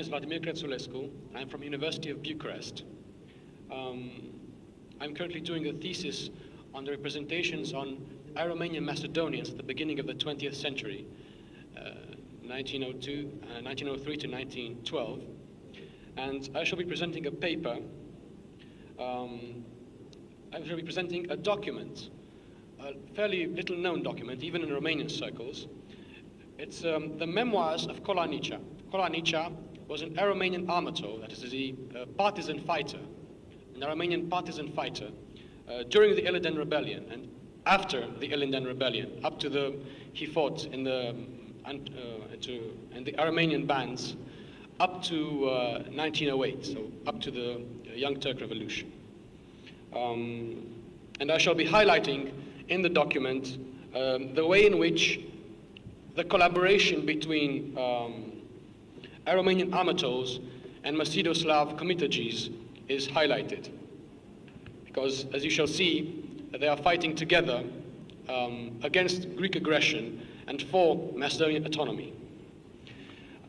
is Vladimir Cretulescu. I'm from University of Bucharest. I'm currently doing a thesis on the representations on Aromanian Macedonians at the beginning of the 20th century, 1903 to 1912. And I shall be presenting a paper. I shall be presenting a document, a fairly little known document, even in Romanian circles. It's the Memoirs of Cola Nicea. Cola Nicea was an Aromanian armatole, that is a partisan fighter, an Aromanian partisan fighter during the Ilinden Rebellion and after the Ilinden Rebellion, up to the, he fought in the Aromanian bands up to 1908, so up to the Young Turk Revolution. And I shall be highlighting in the document the way in which the collaboration between Aromanian armatoles and Macedo-Slav Comitadjis is highlighted. Because, as you shall see, they are fighting together against Greek aggression and for Macedonian autonomy.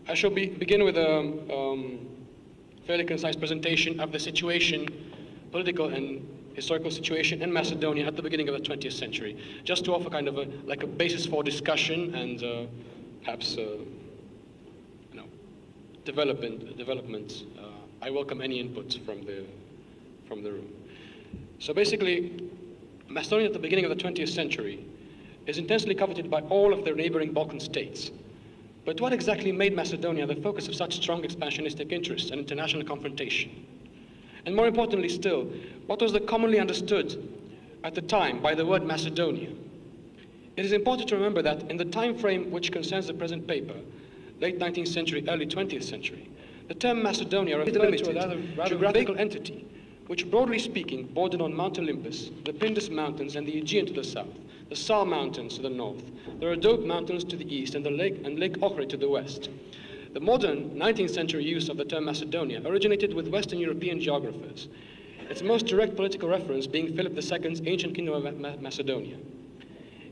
I shall begin with a fairly concise presentation of the situation, political and historical situation in Macedonia at the beginning of the 20th century, just to offer kind of a basis for discussion and perhaps development. I welcome any input from the room. So basically, Macedonia at the beginning of the 20th century is intensely coveted by all of the neighboring Balkan states. But what exactly made Macedonia the focus of such strong expansionistic interests and international confrontation? And more importantly still, what was the commonly understood at the time by the word Macedonia? It is important to remember that in the time frame which concerns the present paper, late 19th century, early 20th century, the term Macedonia refers to a geographical entity which, broadly speaking, bordered on Mount Olympus, the Pindus Mountains and the Aegean to the south, the Sar Mountains to the north, the Rhodope Mountains to the east, and Lake Ohrid to the west. The modern 19th century use of the term Macedonia originated with Western European geographers, its most direct political reference being Philip II's ancient kingdom of Macedonia.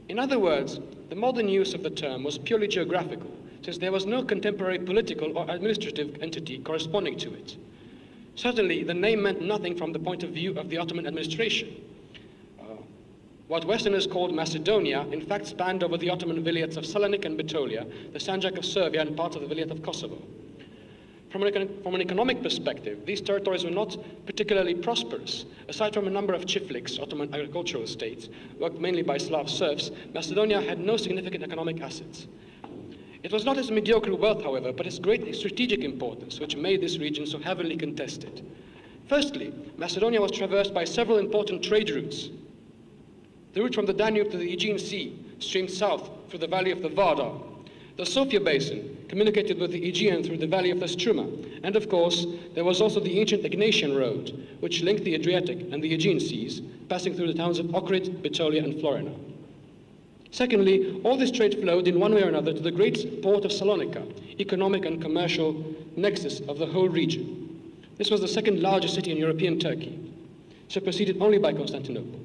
In other words, the modern use of the term was purely geographical, since there was no contemporary political or administrative entity corresponding to it. Certainly, the name meant nothing from the point of view of the Ottoman administration. What Westerners called Macedonia, in fact, spanned over the Ottoman vilayets of Salonik and Bitolia, the Sanjak of Serbia, and parts of the vilayet of Kosovo. From an economic perspective, these territories were not particularly prosperous. Aside from a number of chifliks, Ottoman agricultural states, worked mainly by Slav serfs, Macedonia had no significant economic assets. It was not its mediocre wealth, however, but its great strategic importance, which made this region so heavily contested. Firstly, Macedonia was traversed by several important trade routes. The route from the Danube to the Aegean Sea streamed south through the valley of the Vardar. The Sofia Basin communicated with the Aegean through the valley of the Struma. And of course, there was also the ancient Egnatian Road, which linked the Adriatic and the Aegean Seas, passing through the towns of Ohrid, Bitolia, and Florina. Secondly, all this trade flowed in one way or another to the great port of Salonika, economic and commercial nexus of the whole region. This was the second largest city in European Turkey, superseded only by Constantinople.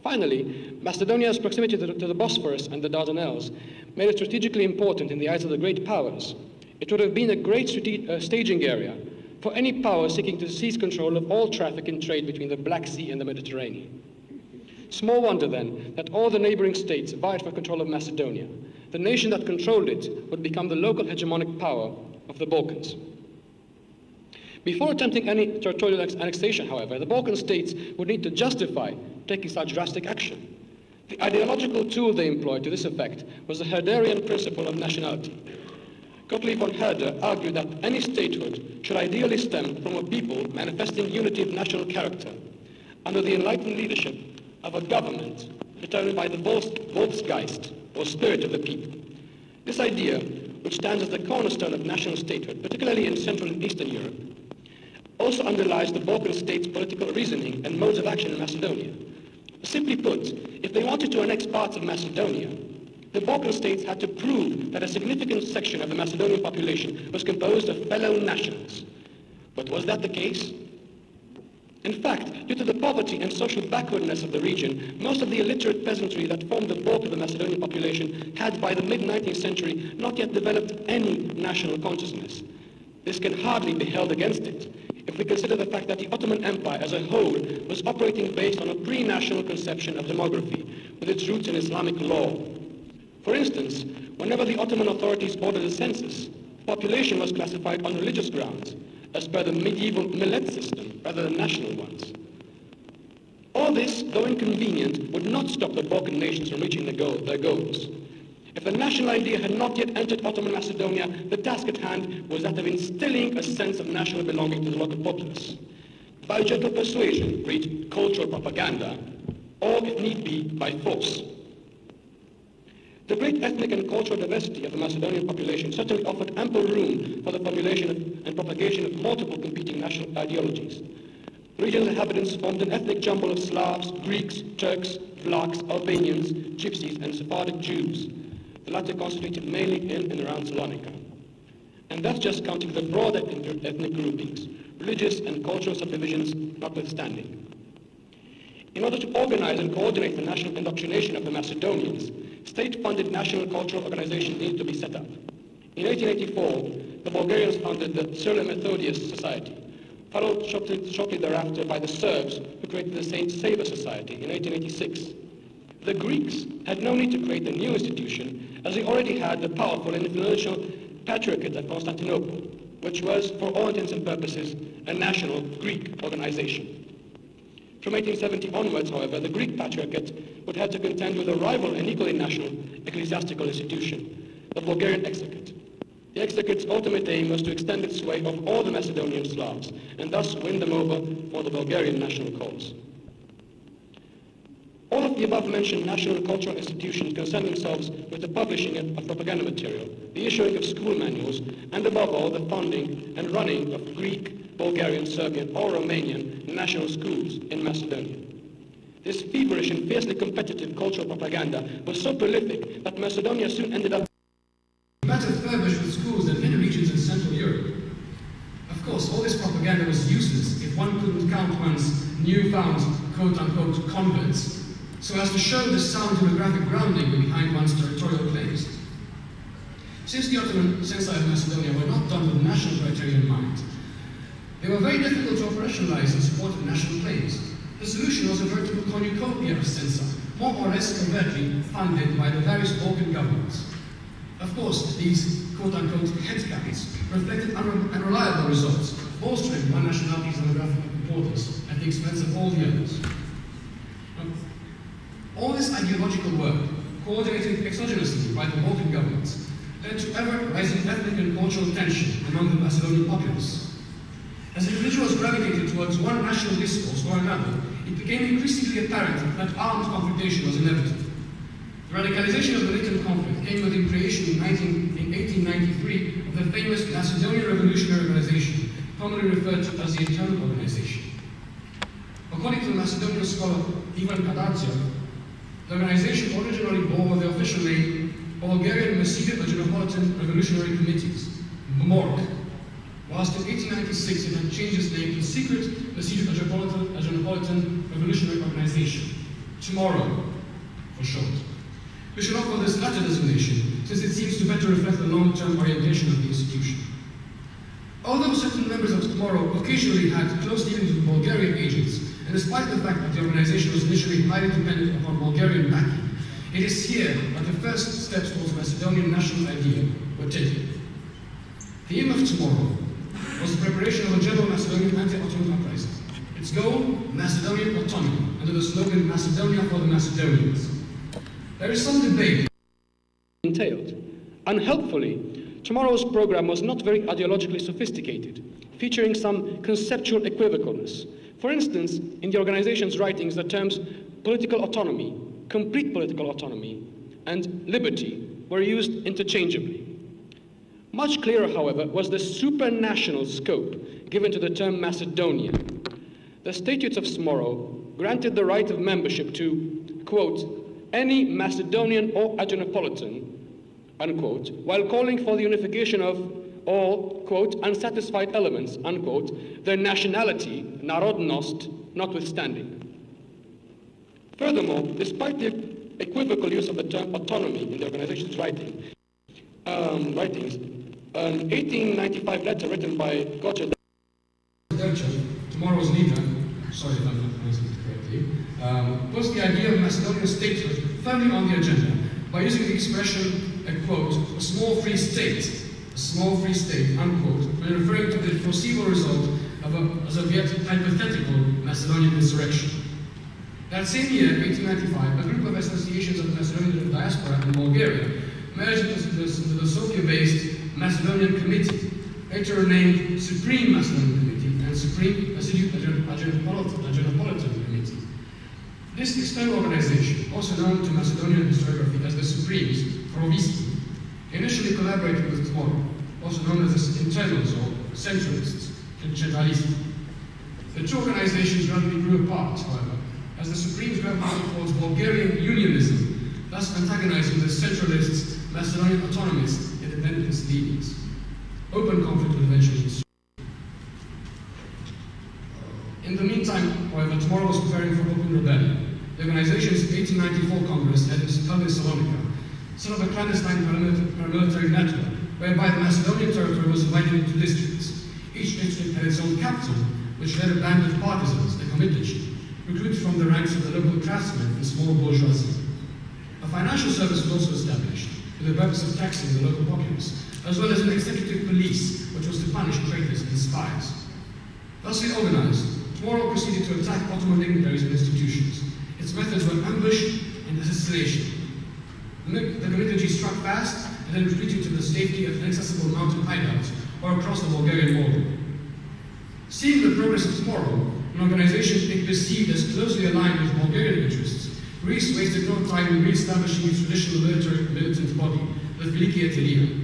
Finally, Macedonia's proximity to the Bosphorus and the Dardanelles made it strategically important in the eyes of the great powers. It would have been a great staging area for any power seeking to seize control of all traffic and trade between the Black Sea and the Mediterranean. Small wonder, then, that all the neighboring states vied for control of Macedonia. The nation that controlled it would become the local hegemonic power of the Balkans. Before attempting any territorial annexation, however, the Balkan states would need to justify taking such drastic action. The ideological tool they employed to this effect was the Herderian principle of nationality. Gottlieb von Herder argued that any statehood should ideally stem from a people manifesting unity of national character under the enlightened leadership of a government determined by the Volksgeist, or spirit of the people. This idea, which stands as the cornerstone of national statehood, particularly in Central and Eastern Europe, also underlies the Balkan states' political reasoning and modes of action in Macedonia. Simply put, if they wanted to annex parts of Macedonia, the Balkan states had to prove that a significant section of the Macedonian population was composed of fellow nationals. But was that the case? In fact, due to the poverty and social backwardness of the region, most of the illiterate peasantry that formed the bulk of the Macedonian population had, by the mid-19th century, not yet developed any national consciousness. This can hardly be held against it if we consider the fact that the Ottoman Empire as a whole was operating based on a pre-national conception of demography with its roots in Islamic law. For instance, whenever the Ottoman authorities ordered a census, population was classified on religious grounds, as per the medieval millet system rather than national ones. All this, though inconvenient, would not stop the Balkan nations from reaching their goals. If the national idea had not yet entered Ottoman Macedonia, the task at hand was that of instilling a sense of national belonging to the local populace. By gentle persuasion, read cultural propaganda, or if need be, by force. The great ethnic and cultural diversity of the Macedonian population certainly offered ample room for the formulation and propagation of multiple competing national ideologies. The region's inhabitants formed an ethnic jumble of Slavs, Greeks, Turks, Vlachs, Albanians, Gypsies, and Sephardic Jews. The latter constituted mainly in and around Salonika. And that's just counting the broader ethnic groupings, religious and cultural subdivisions notwithstanding. In order to organize and coordinate the national indoctrination of the Macedonians, state-funded national cultural organizations needed to be set up. In 1884, the Bulgarians founded the Cyril and Methodius Society, followed shortly thereafter by the Serbs, who created the Saint Sava Society in 1886. The Greeks had no need to create a new institution, as they already had the powerful and influential Patriarchate of Constantinople, which was, for all intents and purposes, a national Greek organization. From 1870 onwards, however, the Greek Patriarchate would have to contend with a rival and equally national ecclesiastical institution, the Bulgarian Exarchate. The Exarchate's ultimate aim was to extend its sway over all the Macedonian Slavs, and thus win them over for the Bulgarian national cause. All of the above-mentioned national cultural institutions concern themselves with the publishing of propaganda material, the issuing of school manuals, and above all, the funding and running of Greek, Bulgarian, Serbian, or Romanian national schools in Macedonia. This feverish and fiercely competitive cultural propaganda was so prolific that Macedonia soon ended up better furbished with schools than many regions in Central Europe. Of course, all this propaganda was useless if one couldn't count one's newfound quote-unquote converts, so as to show the sound demographic grounding behind one's territorial claims. Since the Ottoman censi of Macedonia were not done with national criteria in mind, they were very difficult to operationalize in support of national claims. The solution was a veritable cornucopia of censi, more or less covertly funded by the various Balkan governments. Of course, these quote-unquote headcounts reflected unreliable results, bolstering one nationality's demographic importance at the expense of all the others. All this ideological work, coordinated exogenously by the Balkan governments, led to ever-rising ethnic and cultural tension among the Macedonian populace. As individuals gravitated towards one national discourse or another, it became increasingly apparent that armed confrontation was inevitable. The radicalization of the Ilinden conflict came with the creation in 1893 of the famous Macedonian Revolutionary Organization, commonly referred to as the Internal Organization. According to the Macedonian scholar Comitadjis, the organization originally bore the official name Bulgarian Metropolitan Revolutionary Committees, MORC, whilst in 1896 it had changed its name to Secret Metropolitan Revolutionary Organization, Tomorrow, for short. We should opt for this latter designation, since it seems to better reflect the long-term orientation of the institution. Although certain members of Tomorrow occasionally had close dealings with Bulgarian agents, and despite the fact that the organization was initially highly dependent upon Bulgarian backing, it is here that the first steps towards Macedonian national idea were taken. The aim of Tomorrow was the preparation of a general Macedonian anti-Ottoman uprising. Its goal, Macedonian autonomy, under the slogan Macedonia for the Macedonians. There is some debate entailed. Unhelpfully, Tomorrow's program was not very ideologically sophisticated, featuring some conceptual equivocalness. For instance, in the organization's writings, the terms political autonomy, complete political autonomy, and liberty were used interchangeably. Much clearer, however, was the supranational scope given to the term Macedonia. The statutes of Tomorrow granted the right of membership to, quote, any Macedonian or Adrianopolitan, unquote, while calling for the unification of all, quote, unsatisfied elements, unquote, their nationality, narodnost, notwithstanding. Furthermore, despite the equivocal use of the term autonomy in the organization's writings, an 1895 letter written by Gocha, tomorrow's leader, sorry if I'm not pronouncing it correctly, puts the idea of Macedonian statehood firmly on the agenda by using the expression, I quote, a small free state, unquote, when referring to the foreseeable result of a, as of yet hypothetical Macedonian insurrection. That same year, 1895, a group of associations of the Macedonian Diaspora in Bulgaria merged into the Skopje-based Macedonian Committee, later renamed Supreme Macedonian Committee and Supreme Ancestral Committee. This external organization, also known to Macedonian historiography as the Supremes, Provisti, initially collaborated with Tmor, also known as the internals or centralists, Centralisti. The two organizations rapidly grew apart, however, as the Supremes gravitated towards Bulgarian unionism, thus antagonizing the centralists, Macedonian autonomists, independence leanings. Open conflict would eventually ensue. In the meantime, however, Tmor was preparing for open rebellion. The organization's 1894 Congress held in Salonika, set up a clandestine paramilitary network, whereby the Macedonian territory was divided into districts. Each district had its own capital, which led a band of partisans, the Comitadjis, recruited from the ranks of the local craftsmen and small bourgeoisie. A financial service was also established, with the purpose of taxing the local populace, as well as an executive police, which was to punish traitors and spies. Thusly organized, Tmor proceeded to attack Ottoman dignitaries and institutions. Its methods were ambush and assassination. The Comitadjis struck fast and then retreated to the safety of inaccessible mountain hideouts or across the Bulgarian border. Seeing the progress of Tmor, an organization it perceived as closely aligned with Bulgarian interests, Greece wasted no time in re-establishing its traditional militant body, the Vlacha'armatoles.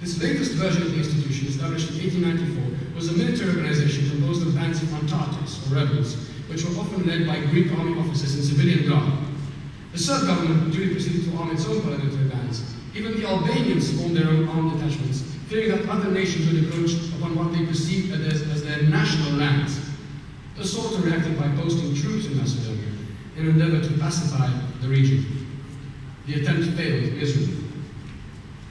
This latest version of the institution, established in 1894, was a military organization composed of bands of ancestral, or rebels, which were often led by Greek army officers and civilian guard. The Serb government duly proceeded to arm its own paramilitary bands. Even the Albanians formed their own armed detachments, fearing that other nations would encroach upon what they perceived as their national lands. The Sultan reacted by posting troops in Macedonia in an endeavor to pacify the region. The attempt failed miserably.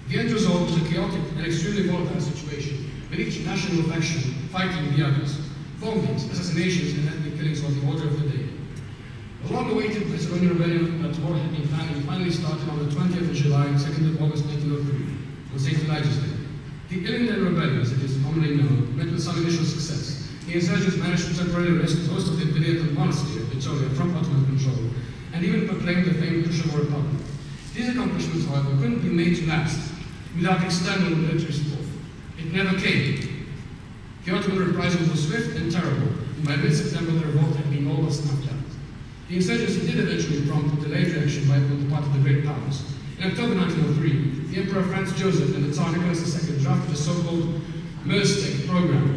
The end result was a chaotic and extremely volatile situation, with each national faction fighting the others. Bombings, assassinations, and ethnic killings were the order of the day. The long-awaited Macedonian rebellion that Tmor had been planning finally started on the 20th of July and 2nd of August 1903, on St. Elijah's Day. The Ilinden rebellion, as it is commonly known, met with some initial success. The insurgents managed to temporarily rescue most of the Ilinden monastery of Vitoria from Ottoman control, and even proclaimed the famed Kosovo Republic. These accomplishments, however, couldn't be made to last without external military support. It never came. The Ottoman reprisals were swift and terrible, and by mid-September the revolt had been all but snuffed out. The insurgency did eventually prompt a delayed reaction on the part of the great powers. In October 1903, the Emperor Franz Joseph and the Tsar Nicholas II drafted a so-called Merstek program,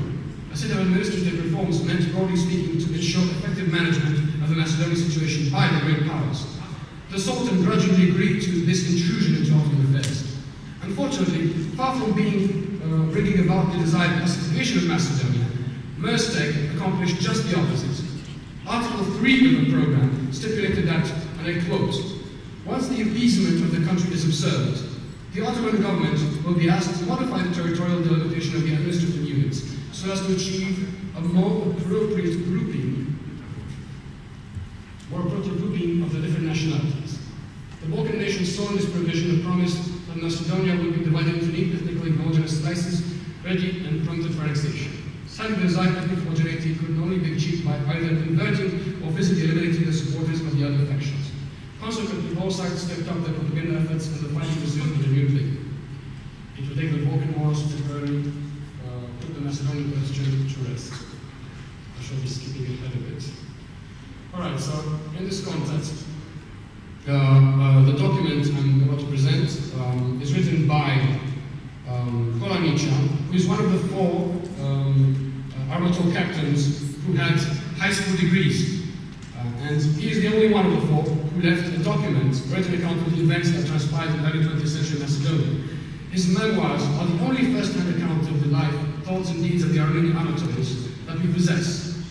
a set of administrative reforms meant, broadly speaking, to ensure effective management of the Macedonian situation by the great powers. The Sultan grudgingly agreed to this intrusion into Ottoman affairs. Unfortunately, far from bringing about the desired pacification of Macedonia, Merstek accomplished just the opposite. Article 3 of the program stipulated that, and I quote, once the appeasement of the country is observed, the Ottoman government will be asked to modify the territorial delimitation of the administrative units so as to achieve a more appropriate grouping of the different nationalities. The Balkan nations saw in this provision a promise that Macedonia would be divided into neat ethnically homogeneous slices, ready and prompted for annexation. Sadly, the desired ethnic homogeneity could only be achieved by either converting or physically eliminating the supporters of the other factions. Consequently, all sides stepped up their propaganda efforts and the fight resumed with a new vigor. It would take the Balkan Wars to temporarily put the Macedonian question to rest. I shall be skipping ahead a bit. Alright, so in this context, the document I'm about to present is written by Cola Nicea, who is one of the 4 armatole captains who had high school degrees. And he is the only one of the 4 who left a document, written account of the events that transpired in early 20th century Macedonia. His memoirs are the only first-hand account of the life, thoughts and deeds of the Armenian Anatoles that we possess.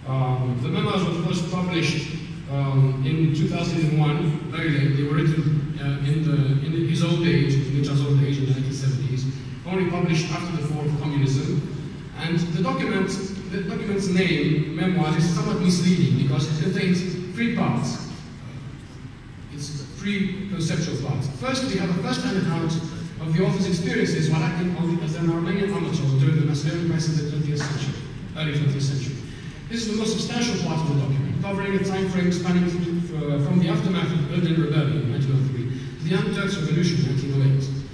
The memoirs were first published in 2001, very late. They were written in his old age, in Nicea's old age in the 1970s, only published after the fall of communism. And the document's name, Memoirs, is somewhat misleading because it contains three parts. It's three conceptual parts. First, we have a first-hand account of the author's experiences while acting as an Armenian amatol during the Macedonian crisis of the 20th century, early 20th century. This is the most substantial part of the document, covering a time frame spanning from the aftermath of the Ilinden Rebellion in 1903 to the Anti-Turkish Revolution in 1908.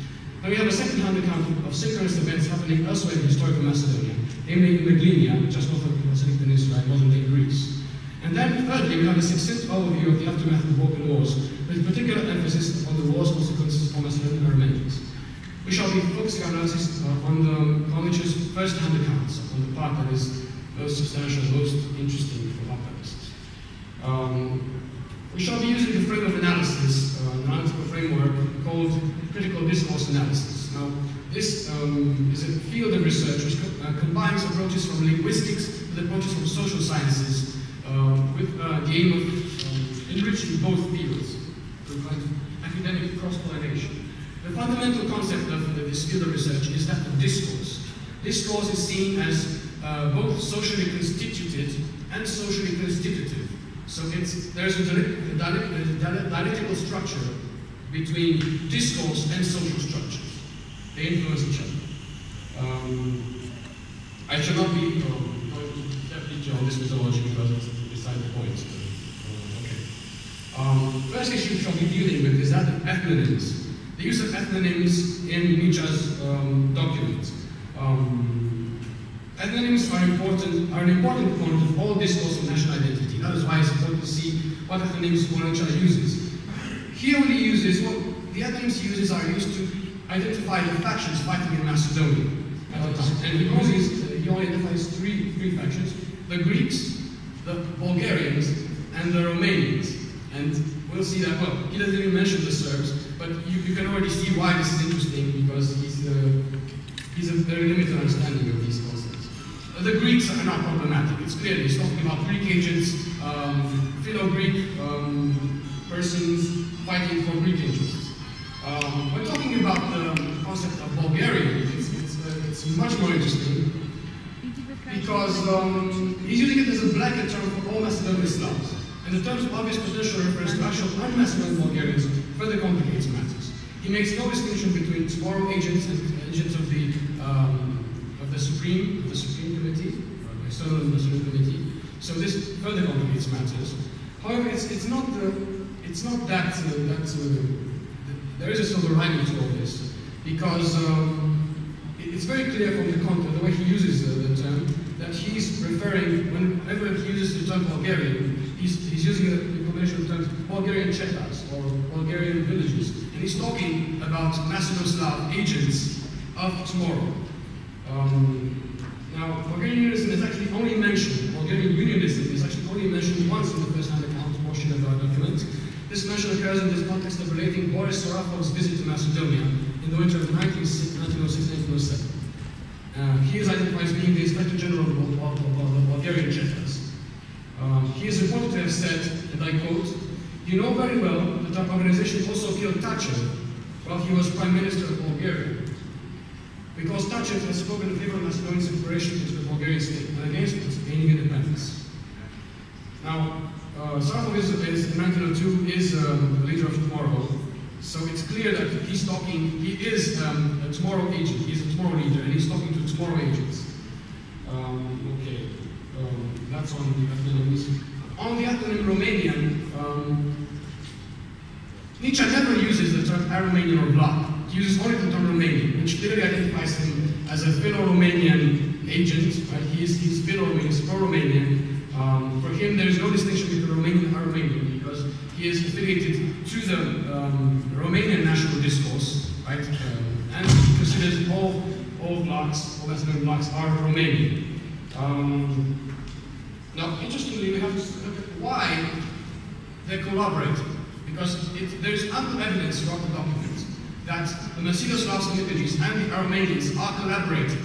Then we have a second-hand account of synchronous events happening elsewhere in historical Macedonia, namely in Macedonia, just north of the Pacific Peninsula, in modern-day Greece. And then, thirdly, we have a succinct overview of the aftermath of the Balkan Wars, with particular emphasis on the war's consequences for Macedonian Armenians. We shall be focusing our analysis on the Comitadjis' first-hand accounts, on the part that is most substantial, most interesting for our purposes. We shall be using the frame of analysis, an analytical framework called critical discourse analysis. Now, this is a field of research which combines approaches from linguistics with approaches from social sciences, with the aim of enriching both fields through kind of academic cross-pollination. The fundamental concept of this field of research is that of discourse. Discourse is seen as both socially constituted and socially constitutive. So there's a dialectical structure between discourse and social structures. They influence each other. I shall not be going to depth on this methodology because it's beside the point. First issue we shall be dealing with is that of ethnonyms. The use of ethnonyms in Nietzsche's document. Ethnonyms are an important component of all discourse of national identity. That is why it's important to see what ethnonyms Nietzsche uses. Here what he uses, the ethnonyms he uses are used to identify the factions fighting in Macedonia at the time. And he only identifies three factions: the Greeks, the Bulgarians, and the Romanians. And we'll see that, well, he doesn't even mention the Serbs, but you can already see why this is interesting, because he's a very limited understanding of these concepts. The Greeks are not problematic. It's clear he's talking about Greek agents, Philo-Greek persons fighting for Greek interests. When talking about the concept of Bulgarian, it's much more interesting, because he's using it as a blanket term for all Macedonian Slavs. And the term's obvious potential reference to actual un-Macedonian Bulgarians further complicates matters. He makes no distinction between tomorrow agents and agents of the Supreme Committee, or External National Committee. So this further complicates matters. However, it's not that there is a silver lining to all this, because it's very clear from the content, the way he uses the term, that he's referring, whenever he uses the term Bulgarian, he's using the combination of terms Bulgarian Chetas or Bulgarian villages, and he's talking about Macedon-Slav agents of tomorrow. Now, Bulgarian unionism is actually only mentioned, Bulgarian unionism is actually only mentioned once in the first-hand account portion of our document. This mention occurs in this context of relating Boris Sarapov's visit to Macedonia in the winter of 1906-1907. He is identified as being the Inspector General of the Bulgarian Chetas. He is reported to have said, and I quote, "You know very well that our organization also killed Tachin while he was Prime Minister of Bulgaria, because Tachin has spoken in favor of Macedonian separation into the Bulgarian state and against its gaining independence." Now, Sarapov in 1902 is the leader of tomorrow, so it's clear that he is a tomorrow agent, he's a tomorrow leader, and he's talking to tomorrow agents. That's on the ethnonyms. On the ethnonym Romanian, Nietzsche never uses the term Aromanian or Vlach. He uses only the term Romanian, which clearly identifies him as a Philo-Romanian agent. Right? He's Philo-Romanian, he's pro-Romanian. For him, there is no distinction between Romanian and Aromanian, because he is affiliated to the Romanian national discourse, right? And he considers all Vlachs, all Macedonian Vlachs are Romanian. Now, interestingly, we have to look at why they collaborate, because there's ample evidence throughout the document that the Macedonian Comitadjis and the Aromanians are collaborating.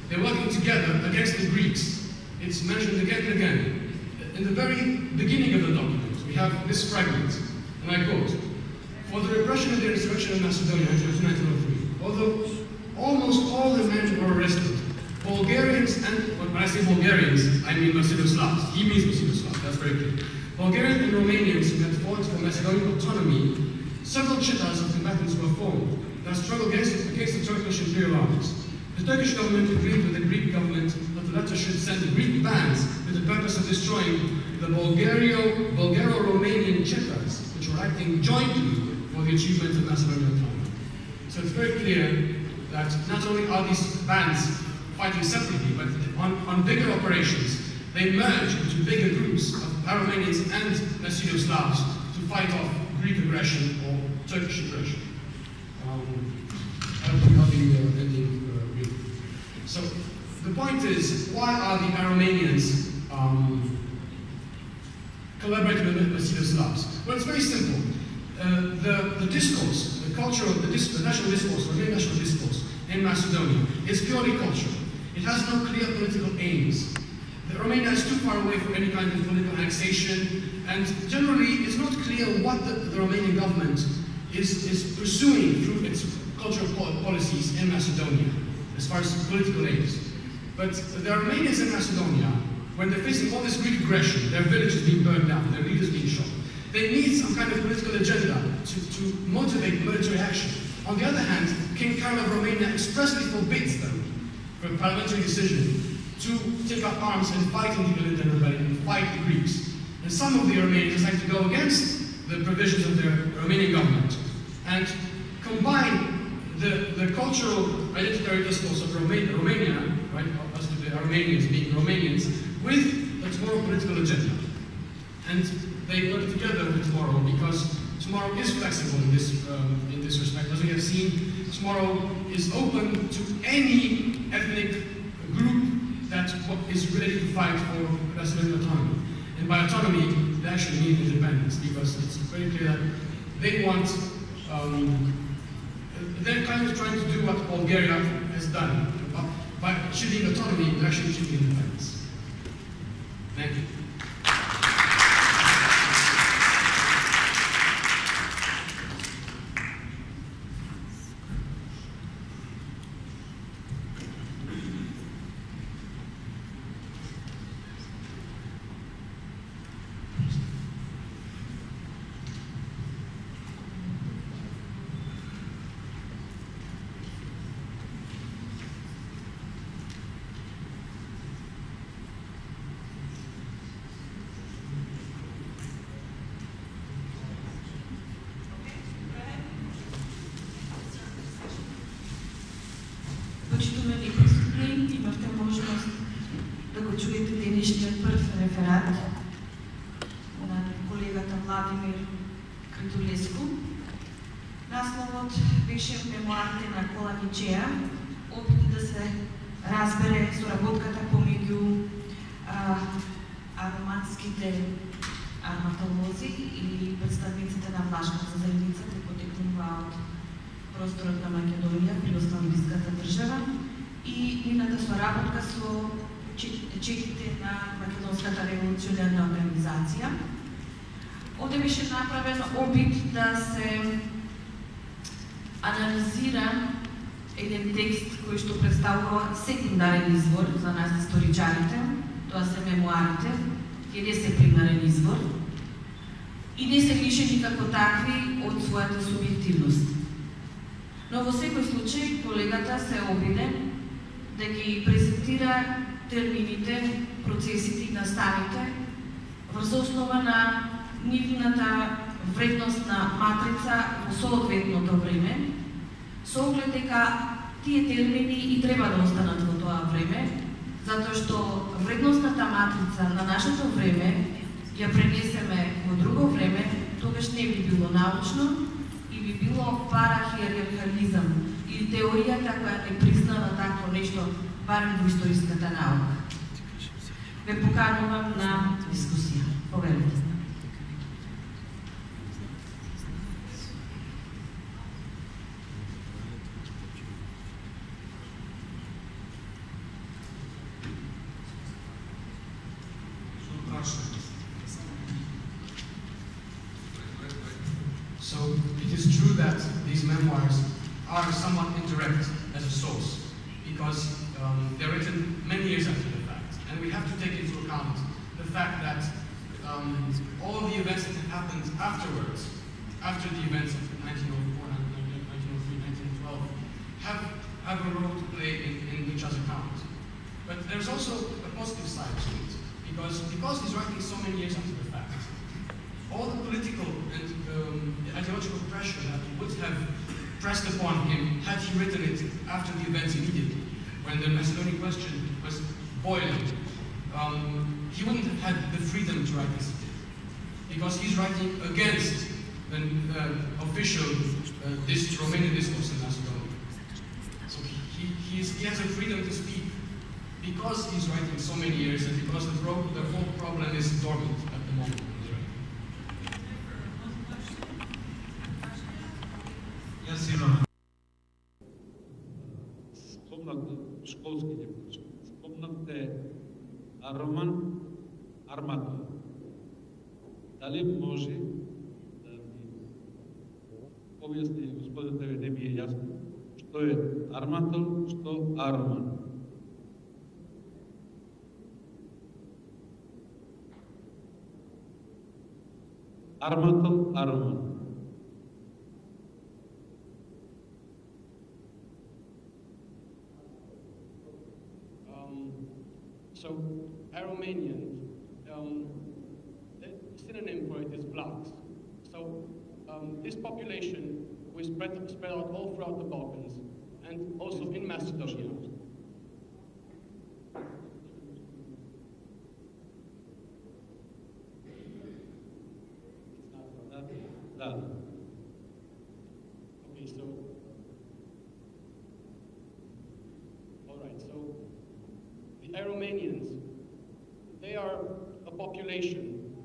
They're working together against the Greeks. It's mentioned again and again. In the very beginning of the document, we have this fragment, and I quote, "For the repression of the insurrection in Macedonia in 1903, although almost all the men were arrested. Bulgarians and, when I say Bulgarians, I mean Macedonians. He means Macedonians, that's very clear. Bulgarians and Romanians who had fought for Macedonian autonomy, several chittas of combatants were formed that struggled against the Turkish imperial armies. The Turkish government agreed with the Greek government that the latter should send Greek bands with the purpose of destroying the Bulgaro-Romanian chittas, which were acting jointly for the achievement of Macedonian autonomy. So it's very clear that not only are these bands fighting separately, but on bigger operations, they merge into bigger groups of Aromanians and Macedoslavs to fight off Greek aggression or Turkish aggression. I'll be ending really. So the point is, why are the Aromanians collaborating with Macedoslavs? Well, it's very simple. The discourse, the culture of the national discourse, or the national discourse in Macedonia is purely cultural. It has no clear political aims. Romania is too far away from any kind of political annexation, and generally it's not clear what the Romanian government is pursuing through its cultural policies in Macedonia, as far as political aims. But the Armenians in Macedonia, when they're facing all this Greek aggression, their villages being burned down, their leaders being shot, they need some kind of political agenda to motivate military action. On the other hand, King Carol of Romania expressly forbids them, for a parliamentary decision, to take up arms and fight in the Ilinden rebellion, and fight the Greeks. And some of the Armenians decide to go against the provisions of their Romanian government and combine the cultural identitary discourse of Romania, right, as to the Armenians being Romanians, with the tomorrow political agenda. And they work together with tomorrow because tomorrow is flexible in this respect. As we have seen, tomorrow is open to any ethnic group that is ready to fight for Macedonian autonomy. And by autonomy, they actually mean independence, because it's very clear that they want, they're kind of trying to do what Bulgaria has done. By achieving autonomy, they're actually achieving independence. Thank you. Почитувани присъствени, имахте можност да го чуете денешният първ реферат на колегата Владимир Cretulescu. Насловът беше мемуарите на Кола Nicea, опит да се разбере соработката помеѓу ароматските арматолози или представниците на влашката заедница, кои потекнува од просторот на Македонија при основниската држава и нивната соработка со чеките на Македонската револуционерна организација. Овде беше направен опит да се анализира еден текст кој што представува секундарен извор за нас историчарите, тоа се мемуарите, ќе не се примарен извор и не се лишени како такви од својата субјективност. Но во секој случај колегата се обиде да ги презентира термините, процесите и наставите врз основа на нивната вредностна матрица во соодветното време, со оглед дека тие термини и треба да останат во тоа време, затоа што вредностната матрица на нашето време ја пренесеме во друго време, тогаш не би било научно и би било парахиерархализам или теоријата која не признава такво нешто, барем во историската наука. Ве поканувам на дискусија. Поверете. So it is true that these memoirs are somewhat indirect, as a source, because they're written many years after the fact. And we have to take into account the fact that all of the events that have happened afterwards, after the events of 1904, 1903, 1912, have a role to play in Nicea's account. But there's also a positive side to it, because he's writing so many years after the fact, all the political and ideological pressure that would have pressed upon him had he written it after the events immediately, when the Macedonian question was boiling, he wouldn't have had the freedom to write this, because he's writing against the official Romanian discourse in Macedonia. So he has a freedom to speak because he's writing so many years and because the whole problem is dormant at the moment. Yes, Ilona. Спомнахте роман Арматол. Дали може да ми обясни, господин, тебе не ми е ясно, што е Арматол, што Ароман? Арматол, Ароман. So, Aromanians, the synonym for it is Vlachs. So, this population was spread out all throughout the Balkans and also in Macedonia. Okay, so, all right, so the Aromanians, they are a population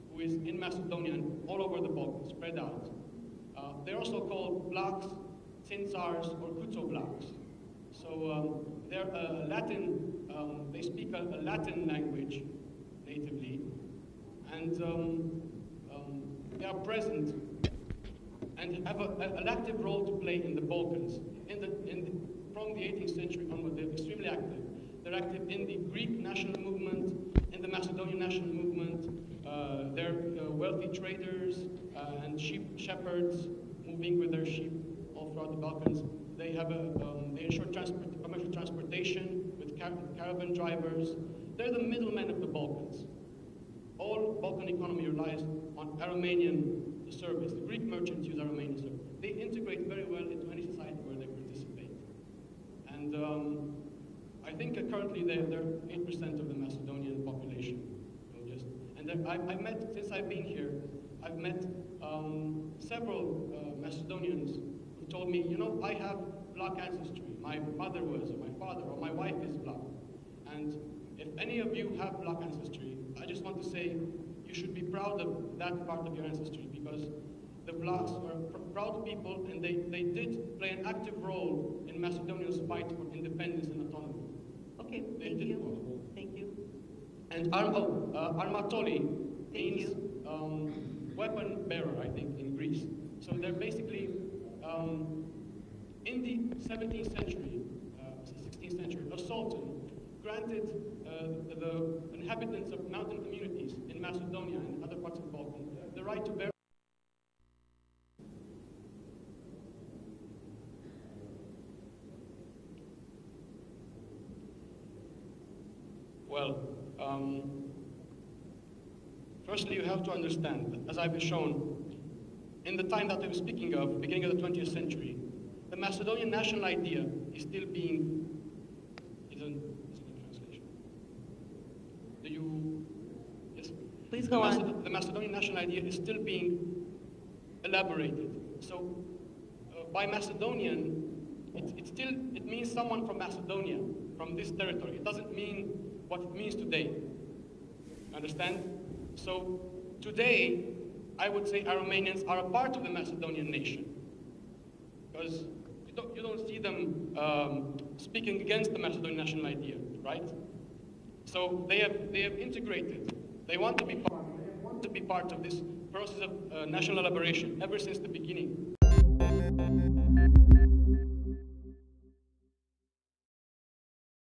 who is in Macedonia and all over the Balkans, spread out. They're also called Vlachs, Tsintsars, or Kuto-Vlachs. So they're Latin, they speak a Latin language natively, and they are present and have an active role to play in the Balkans. From the 18th century onward, they're extremely active. They're active in the Greek national movement, in the Macedonian national movement. They're wealthy traders and sheep shepherds moving with their sheep all throughout the Balkans. They have they ensure commercial transportation with caravan drivers. They're the middlemen of the Balkans. All Balkan economy relies on Aromanian service. The Greek merchants use Aromanian service. They integrate very well into any society where they participate. And I think currently they're 8% of the Macedonian population. I've met, since I've been here, I've met several Macedonians who told me, you know, I have Vlach ancestry. My mother was, or my father, or my wife is Vlach. And if any of you have Vlach ancestry, I just want to say you should be proud of that part of your ancestry, because the Vlachs are proud people, and they did play an active role in Macedonia's fight for independence and autonomy. Okay, thank you. Thank you. And Armatoli means weapon bearer, I think, in Greece. So they're basically, in the 17th century, 16th century, a sultan granted the inhabitants of mountain communities in Macedonia and other parts of the Balkans the right to bear. Well, firstly, you have to understand that, as I've shown, in the time that I was speaking of, beginning of the 20th century, the Macedonian national idea is still being, is a translation. Do you, yes? Please go on. The Macedonian national idea is still being elaborated. So, by Macedonian, it means someone from Macedonia, from this territory. It doesn't mean what it means today. Understand? So today, I would say Aromanians are a part of the Macedonian nation, because you don't see them speaking against the Macedonian national idea, right? So they have integrated. They want to be part of this process of national elaboration ever since the beginning.